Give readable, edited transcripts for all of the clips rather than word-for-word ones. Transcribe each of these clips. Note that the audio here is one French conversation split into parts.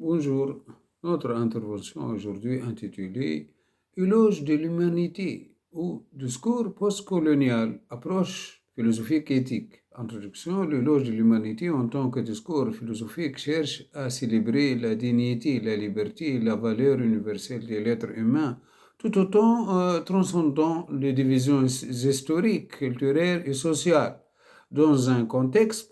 Bonjour, notre intervention aujourd'hui intitulée Éloge de l'humanité ou discours postcolonial, approche philosophique et éthique. Introduction, l'éloge de l'humanité en tant que discours philosophique cherche à célébrer la dignité, la liberté et la valeur universelle de l'être humain, tout autant transcendant les divisions historiques, culturelles et sociales. Dans un contexte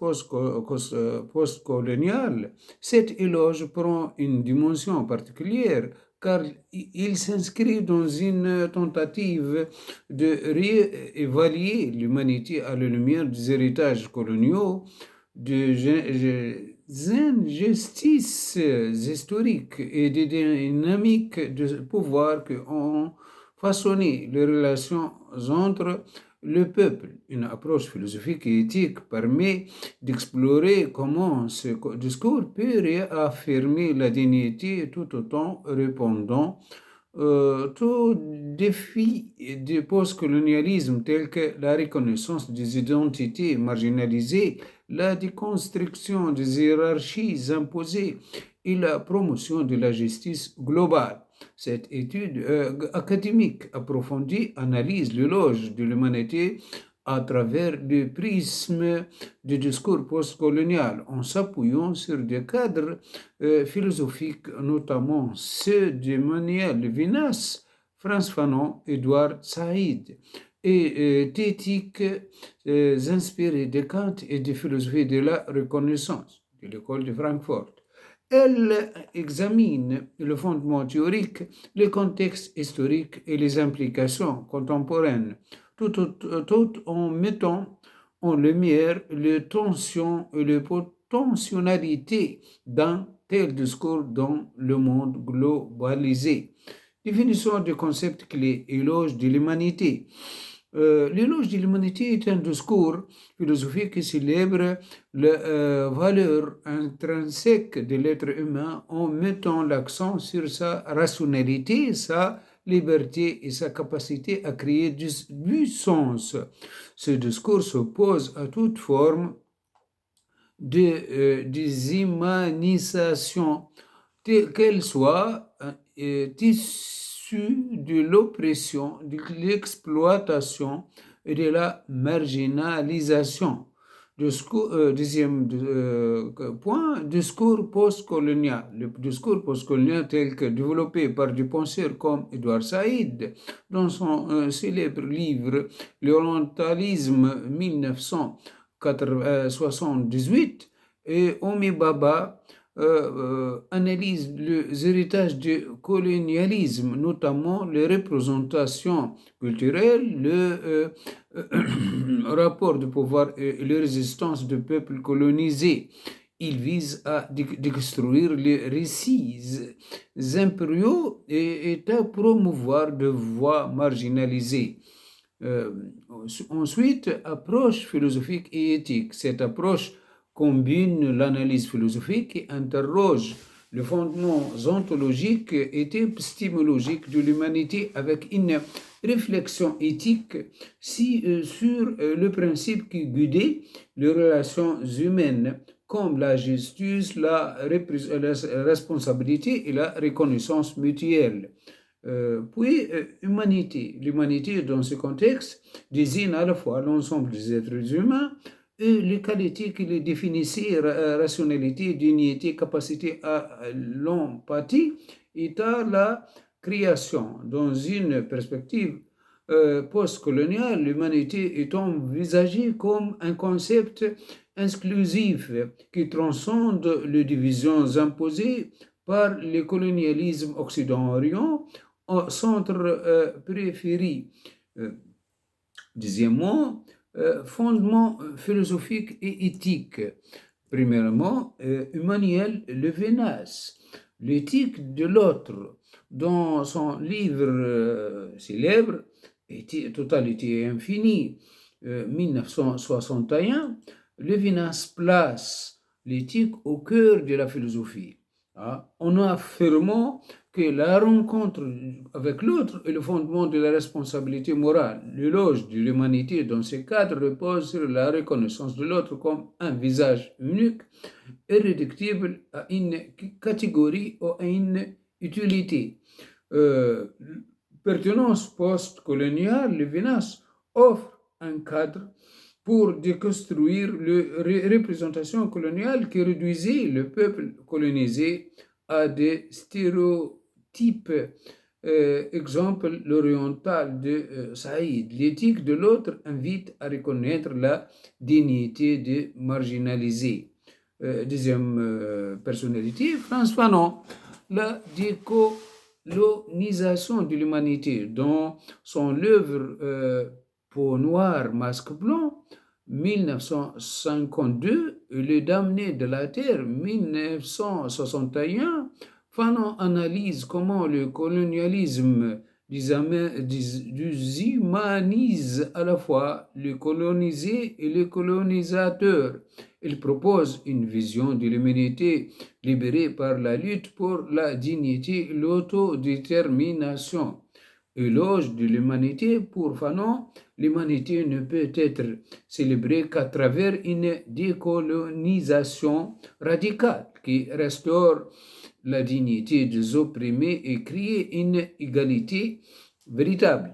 postcolonial, cet éloge prend une dimension particulière car il s'inscrit dans une tentative de réévaluer l'humanité à la lumière des héritages coloniaux, des injustices historiques et des dynamiques de pouvoir qui ont façonné les relations entre le peuple. Une approche philosophique et éthique permet d'explorer comment ce discours peut réaffirmer la dignité tout autant répondant aux défis du postcolonialisme tels que la reconnaissance des identités marginalisées, la déconstruction des hiérarchies imposées et la promotion de la justice globale. Cette étude académique approfondie analyse l'éloge de l'humanité à travers le prisme du discours postcolonial en s'appuyant sur des cadres philosophiques, notamment ceux de Manuel Levinas, Frantz Fanon, Edouard Saïd, et d'éthiques inspirées de Kant et de philosophie de la reconnaissance de l'école de Francfort. Elle examine le fondement théorique, le contexte historique et les implications contemporaines, tout en mettant en lumière les tensions et les potentialités d'un tel discours dans le monde globalisé. Définition du concept clé, éloge de l'humanité. L'éloge de l'humanité est un discours philosophique qui célèbre la valeur intrinsèque de l'être humain en mettant l'accent sur sa rationalité, sa liberté et sa capacité à créer du sens. Ce discours s'oppose à toute forme de déshumanisation, qu'elle soit issue de l'oppression, de l'exploitation et de la marginalisation. Deuxième point, discours postcolonial. Le discours postcolonial tel que développé par des penseurs comme Edouard Saïd dans son célèbre livre L'orientalisme 1978 et Omi Baba analyse les héritages du colonialisme, notamment les représentations culturelles, le rapport de pouvoir et les résistances de peuples colonisés. Il vise à déconstruire les récits impériaux et à promouvoir des voix marginalisées. Euh, Ensuite, approche philosophique et éthique. Cette approche combine l'analyse philosophique qui interroge le fondement ontologique et épistémologique de l'humanité avec une réflexion éthique sur le principe qui guidait les relations humaines comme la justice, la responsabilité et la reconnaissance mutuelle. Humanité. L'humanité, dans ce contexte, désigne à la fois l'ensemble des êtres humains et les qualités qui les définissent, rationalité, dignité, capacité à l'empathie et à la création. Dans une perspective postcoloniale, l'humanité est envisagée comme un concept inclusif qui transcende les divisions imposées par le colonialisme occident-orient au centre-périphérie. Deuxièmement, fondement philosophique et éthique. Premièrement, Emmanuel Levinas, l'éthique de l'autre, dans son livre célèbre, Totalité infinie, 1961, Levinas place l'éthique au cœur de la philosophie. en affirmant que la rencontre avec l'autre est le fondement de la responsabilité morale. L'éloge de l'humanité dans ce cadre repose sur la reconnaissance de l'autre comme un visage unique, irréductible à une catégorie ou à une utilité. Euh, Pertinence post-coloniale, Lévinas offre un cadre pour déconstruire la représentation coloniale qui réduisait le peuple colonisé à des stéréotypes. Exemple, l'oriental de Saïd. L'éthique de l'autre invite à reconnaître la dignité des marginalisés. Deuxième personnalité, Frantz Fanon, la décolonisation de l'humanité dans son œuvre Peau noire, masque blanc, 1952, et Les damnés de la terre, 1961, Fanon analyse comment le colonialisme déshumanise à la fois le colonisé et le colonisateur. Il propose une vision de l'humanité libérée par la lutte pour la dignité et l'autodétermination. Éloge de l'humanité pour Fanon, l'humanité ne peut être célébrée qu'à travers une décolonisation radicale qui restaure la dignité des opprimés et crée une égalité véritable.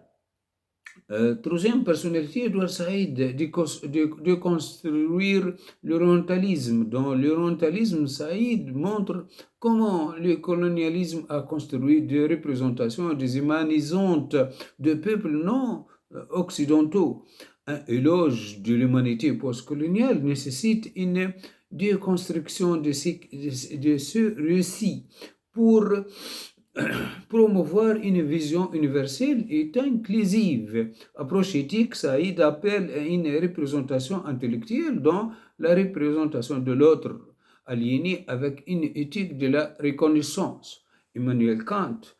Troisième personnalité, Edouard Saïd, de construire l'orientalisme. Dans l'orientalisme, Saïd montre comment le colonialisme a construit des représentations déshumanisantes de peuples non occidentaux. Un éloge de l'humanité postcoloniale nécessite une déconstruction de ce récit pour promouvoir une vision universelle et inclusive. Approche éthique, Saïd appelle à une représentation intellectuelle dans la représentation de l'autre, alignée avec une éthique de la reconnaissance. Emmanuel Kant,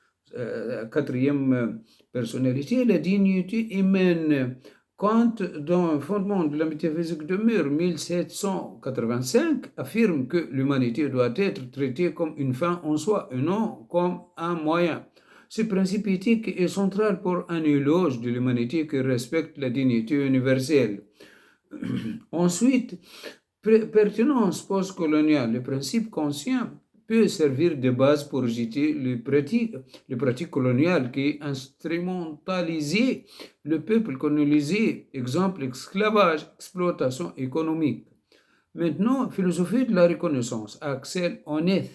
quatrième personnalité, la dignité humaine. Kant, dans un fondement de la métaphysique de Mur, 1785, affirme que l'humanité doit être traitée comme une fin en soi et non comme un moyen. Ce principe éthique est central pour un éloge de l'humanité qui respecte la dignité universelle. Ensuite, pertinence postcoloniale. Le principe conscient peut servir de base pour rejeter les pratiques coloniales qui instrumentalisaient le peuple colonisé, exemple esclavage, exploitation économique. Maintenant, philosophie de la reconnaissance, Axel Honneth.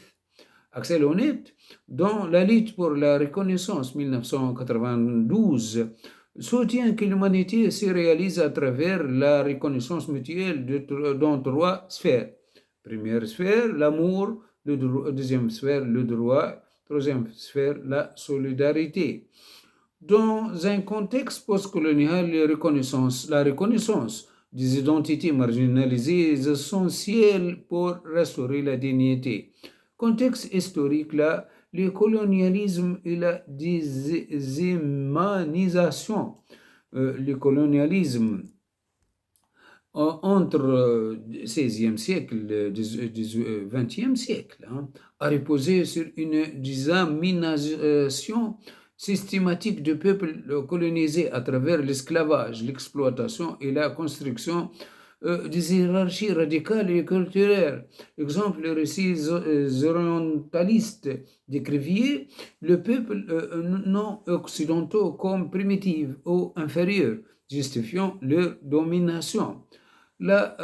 Axel Honneth, dans la lutte pour la reconnaissance 1992, soutient que l'humanité se réalise à travers la reconnaissance mutuelle dans trois sphères. Première sphère, l'amour. Deuxième sphère, le droit. Troisième sphère, la solidarité. Dans un contexte postcolonial, la reconnaissance des identités marginalisées est essentielle pour restaurer la dignité. Contexte historique, là, le colonialisme et la déshumanisation. Le colonialisme entre le XVIe siècle et le XXe siècle a reposé sur une déshumanisation systématique de peuples colonisés à travers l'esclavage, l'exploitation et la construction des hiérarchies radicales et culturelles. Exemple, les récits orientalistes décrivaient le peuple non occidentaux comme primitif ou inférieur, justifiant leur domination. La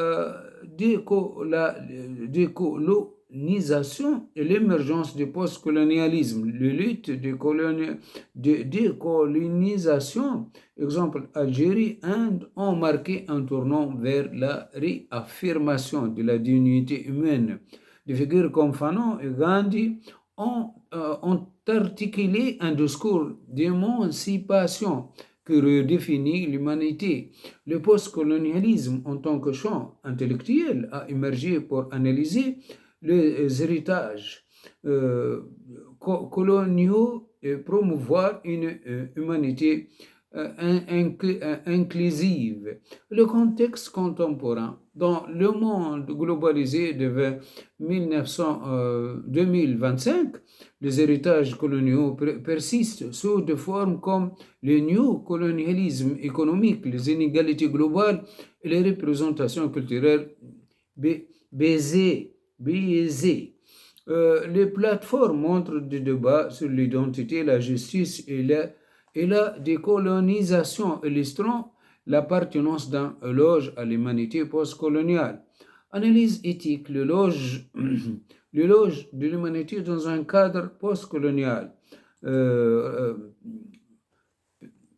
décolonisation et l'émergence du postcolonialisme, les luttes de décolonisation, exemple Algérie, Inde, ont marqué un tournant vers la réaffirmation de la dignité humaine. Des figures comme Fanon et Gandhi ont articulé un discours d'émancipation qui redéfinit l'humanité. Le postcolonialisme en tant que champ intellectuel a émergé pour analyser les héritages coloniaux et promouvoir une humanité inclusive. Le contexte contemporain, Dans le monde globalisé de 2025, les héritages coloniaux persistent sous des formes comme le néocolonialisme économique, les inégalités globales et les représentations culturelles biaisées. Les plateformes montrent des débats sur l'identité, la justice et la décolonisation, illustrant l'appartenance d'un loge à l'humanité postcoloniale. Analyse éthique, le loge de l'humanité dans un cadre postcolonial. Euh,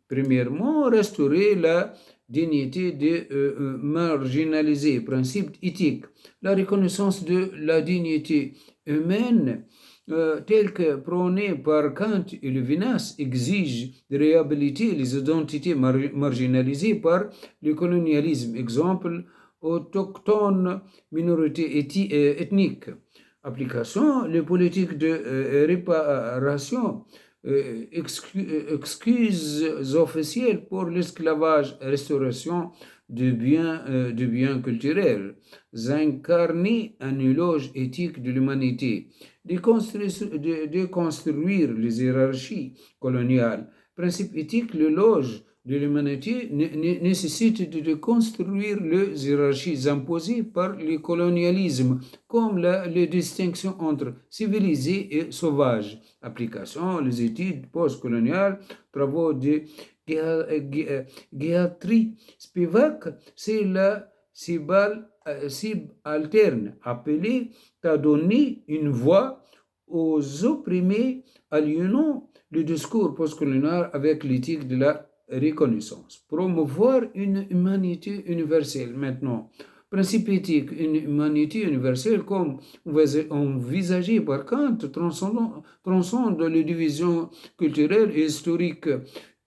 Premièrement, restaurer la dignité des marginalisés, principe éthique. La reconnaissance de la dignité humaine, telle que prônée par Kant et Levinas, exige de réhabiliter les identités marginalisées par le colonialisme. Exemple, autochtones, minorités ethniques. Application, les politiques de réparation, excuses officielles pour l'esclavage, restauration de biens culturels, incarner un éloge éthique de l'humanité, déconstruire les hiérarchies coloniales. Principe éthique, l'éloge de l'humanité nécessite de déconstruire les hiérarchies imposées par le colonialisme, comme les distinctions entre civilisés et sauvages. Application, les études postcoloniales, travaux de Gayatri Spivak, c'est la cible alterne appelée à donner une voix aux opprimés, aliénant le discours postcolonial avec l'éthique de la reconnaissance. Promouvoir une humanité universelle maintenant. Principe éthique, une humanité universelle comme envisagée par Kant transcende les divisions culturelles et historiques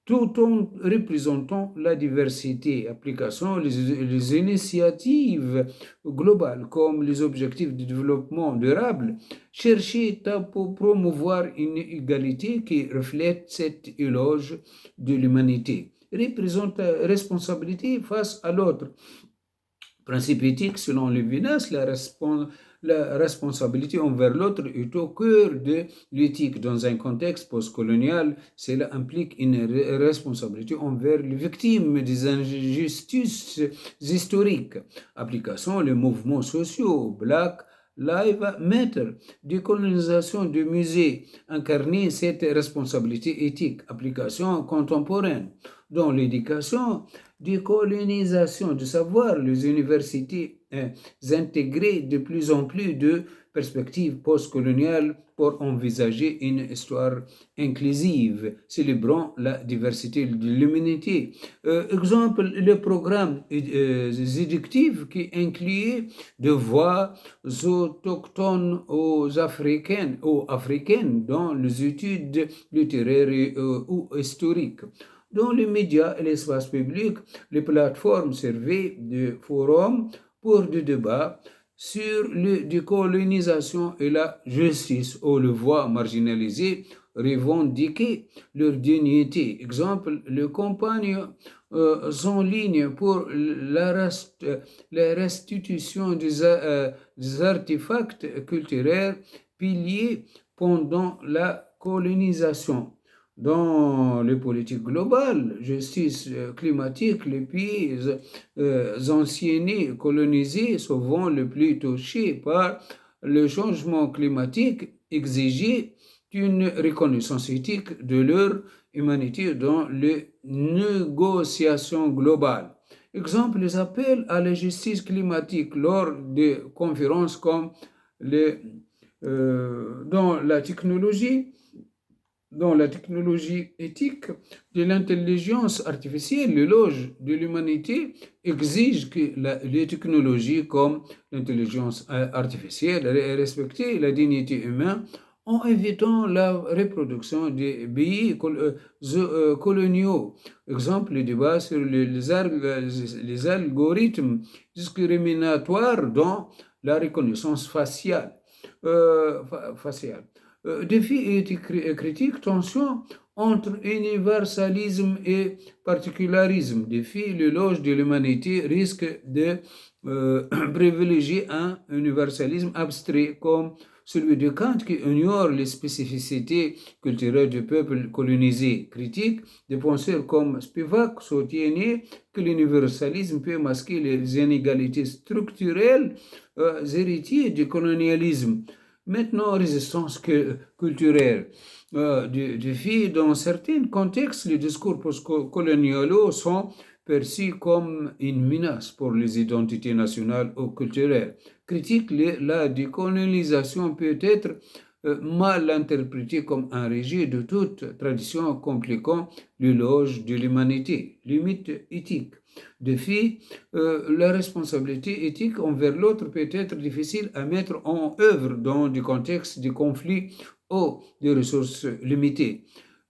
tout en représentant la diversité. Application, les initiatives globales comme les objectifs de développement durable chercher à promouvoir une égalité qui reflète cet éloge de l'humanité. Représente responsabilité face à l'autre. Principe éthique, selon Levinas, la responsabilité envers l'autre est au cœur de l'éthique. Dans un contexte postcolonial, cela implique une responsabilité envers les victimes des injustices historiques. Application, les mouvements sociaux, Black Lives Matter, décolonisation du musée, incarner cette responsabilité éthique. Application contemporaine. Dans l'éducation, décolonisation du savoir, les universités intégrer de plus en plus de perspectives postcoloniales pour envisager une histoire inclusive, célébrant la diversité de l'humanité. Exemple, le programme éducatif qui inclut de voix autochtones aux africaines dans les études littéraires ou historiques. Dans les médias et l'espace public, les plateformes servaient de forums pour des débats sur la décolonisation et la justice, où les voix marginalisées revendiquaient leur dignité. Exemple, les campagnes en ligne pour la restitution des artefacts culturels pillés pendant la colonisation. Dans les politiques globales, justice climatique, les pays anciens colonisés, souvent les plus touchés par le changement climatique, exigeaient une reconnaissance éthique de leur humanité dans les négociations globales. Exemple, les appels à la justice climatique lors de conférences comme dans la technologie. Dans la technologie éthique de l'intelligence artificielle, l'éloge de l'humanité exige que les technologies comme l'intelligence artificielle respectent la dignité humaine en évitant la reproduction des pays coloniaux. Exemple, le débat sur les algorithmes discriminatoires dans la reconnaissance faciale. Défi et éthique critique, tension entre universalisme et particularisme. Défi, l'éloge de l'humanité risque de privilégier un universalisme abstrait comme celui de Kant qui ignore les spécificités culturelles du peuple colonisé. Critique, des penseurs comme Spivak soutiennent que l'universalisme peut masquer les inégalités structurelles héritières du colonialisme. Maintenant, résistance culturelle. Dans certains contextes, les discours postcoloniaux sont perçus comme une menace pour les identités nationales ou culturelles. Critique, la décolonisation peut être mal interprétée comme un rejet de toute tradition compliquant l'éloge de l'humanité. Limite éthique. Défi, la responsabilité éthique envers l'autre peut être difficile à mettre en œuvre dans des contextes de conflits ou de ressources limitées.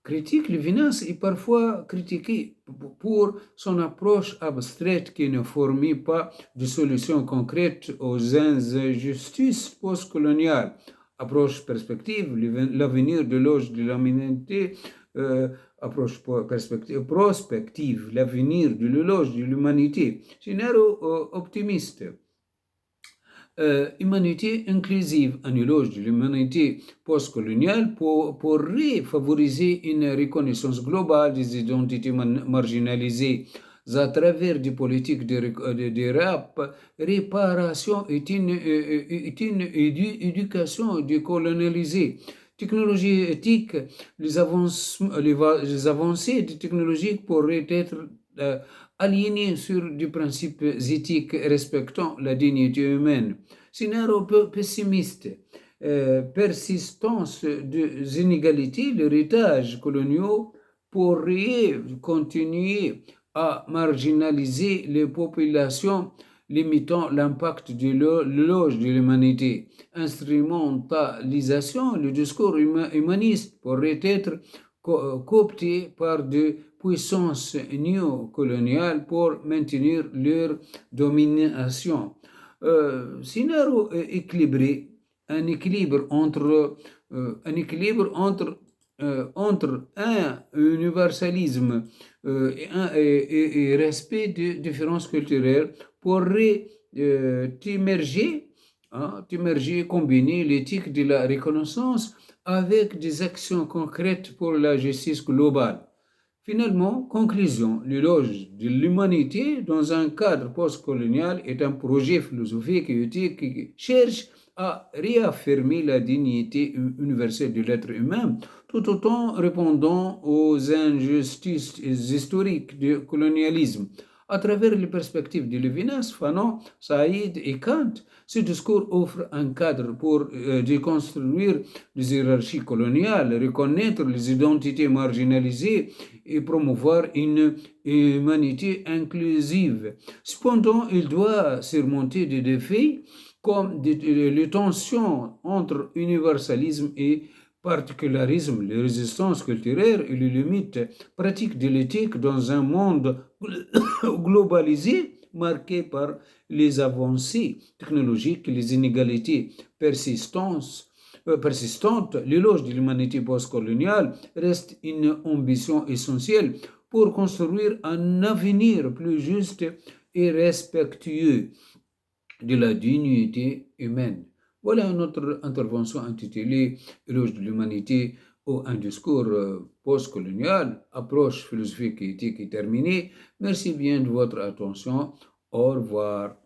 Critique, Lévinas est parfois critiqué pour son approche abstraite qui ne fournit pas de solutions concrètes aux injustices postcoloniales. Approche perspective, l'avenir de l'âge de l'humanité, approche perspective, prospective, l'avenir de l'éloge de l'humanité. Scénario optimiste. Humanité inclusive, un éloge de l'humanité postcoloniale pourrait favoriser une reconnaissance globale des identités marginalisées à travers des politiques de réparation et une éducation décolonialisée. Technologie éthique, les avancées technologiques pourraient être alignées sur des principes éthiques respectant la dignité humaine. Scénario pessimiste, persistance des inégalités, l'héritage colonial pourrait continuer à marginaliser les populations, limitant l'impact de l'éloge de l'humanité. Instrumentalisation, le discours humaniste pourrait être coopté par des puissances néocoloniales pour maintenir leur domination. Scénario équilibré, un équilibre entre un universalisme et respect des différences culturelles pourrait émerger, combiner l'éthique de la reconnaissance avec des actions concrètes pour la justice globale. Finalement, conclusion, l'éloge de l'humanité dans un cadre postcolonial est un projet philosophique et éthique qui cherche à réaffirmer la dignité universelle de l'être humain tout autant répondant aux injustices historiques du colonialisme. À travers les perspectives de Lévinas, Fanon, Saïd et Kant, ce discours offre un cadre pour déconstruire les hiérarchies coloniales, reconnaître les identités marginalisées et promouvoir une humanité inclusive. Cependant, il doit surmonter des défis comme les tensions entre universalisme et particularisme, les résistances culturelles et les limites pratiques de l'éthique dans un monde globalisé marqué par les avancées technologiques et les inégalités persistantes. L'éloge de l'humanité postcoloniale reste une ambition essentielle pour construire un avenir plus juste et respectueux de la dignité humaine. Voilà notre intervention intitulée Éloge de l'humanité ou un discours postcolonial, approche philosophique et éthique est terminée. Merci bien de votre attention. Au revoir.